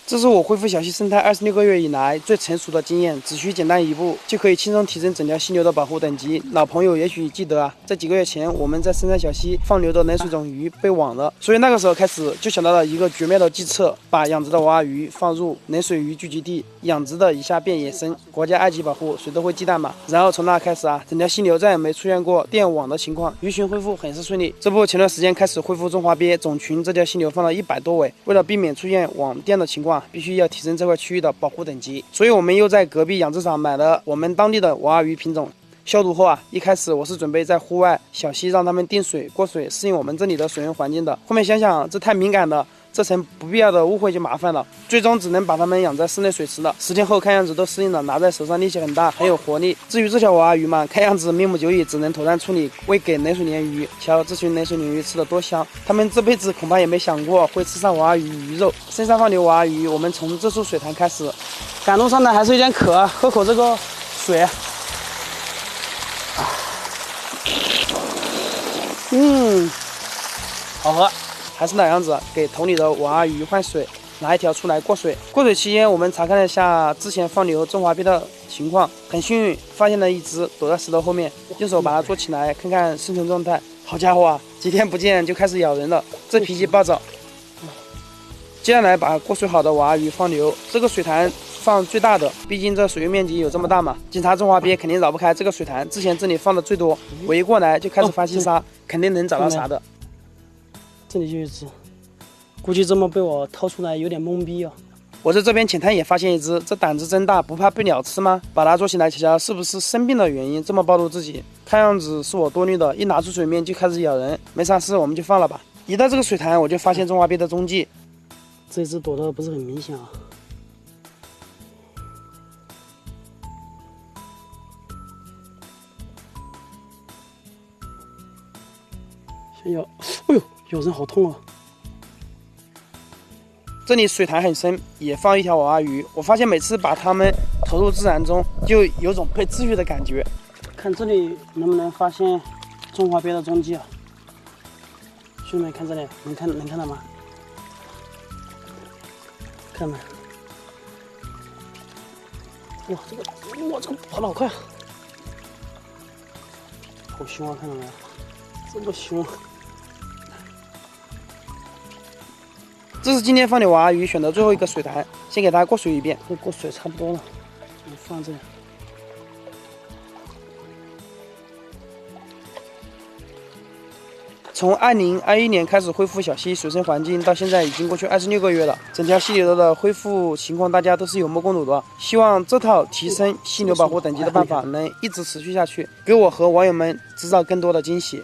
这是我恢复小溪生态26个月以来最成熟的经验，只需简单一步，就可以轻松提升整条溪流的保护等级。老朋友也许记得啊，在几个月前我们在深山小溪放流的冷水种鱼被网了，所以那个时候开始就想到了一个绝妙的计策，把养殖的娃娃鱼放入冷水鱼聚集地，养殖的一下变野生，国家二级保护，谁都会忌惮嘛。然后从那开始啊，整条溪流再也没出现过电网的情况，鱼群恢复很是顺利。这不，前段时间开始恢复中华鳖种群，这条溪流放了100多尾，为了避免出现网电的情况，必须要提升这块区域的保护等级，所以我们又在隔壁养殖场买了我们当地的娃娃鱼品种。消毒后啊，一开始我是准备在户外小溪让它们定水过水，适应我们这里的水源环境的。后面想想这太敏感了，这层不必要的误会就麻烦了，最终只能把它们养在室内水池了。10天后看样子都适应了，拿在手上力气很大，很有活力。至于这条娃娃鱼嘛，看样子面目久矣，只能妥善处理喂给冷水鲢鱼。瞧这群冷水鲢鱼吃的多香，它们这辈子恐怕也没想过会吃上娃娃鱼鱼肉。深山放流娃娃鱼，我们从这处水潭开始，赶路上呢还是有点渴，喝口这个水。好喝，还是那样子，给桶里的娃娃鱼换水，拿一条出来过水。过水期间，我们查看了一下之前放流中华鳖的情况，很幸运发现了一只躲在石头后面，用手把它捉起来，看看生存状态。好家伙啊，几天不见就开始咬人了，这脾气暴躁。接下来把过水好的娃娃鱼放流，这个水潭放最大的，毕竟这水域面积有这么大嘛。警察中华鳖肯定绕不开这个水潭，之前这里放的最多，我一过来就开始发细沙，肯定能找到啥的。这里就一只，估计这么被我掏出来有点懵逼啊。我在这边浅滩也发现一只，这胆子真大，不怕被鸟吃吗？把它捉起来瞧瞧，是不是生病的原因这么暴露自己？看样子是我多虑的，一拿出水面就开始咬人，没啥事我们就放了吧。一到这个水潭，我就发现中华鳖的踪迹。这只躲得不是很明显啊。想咬，哎呦，咬人好痛啊！这里水潭很深，也放一条娃娃鱼。我发现每次把它们投入自然中，就有种被治愈的感觉。看这里能不能发现中华鳖的踪迹啊？兄弟们，看这里，能看到吗？看到没？哇，这个跑得好快啊！好凶啊，看到没有？这么凶！这是今天放流娃娃鱼选的最后一个水潭，先给它过水一遍。这过水差不多了，我放这里。从2021年开始恢复小溪水生环境，到现在已经过去26个月了，整条溪流的恢复情况大家都是有目共睹的。希望这套提升溪流保护等级的办法能一直持续下去，给我和网友们制造更多的惊喜。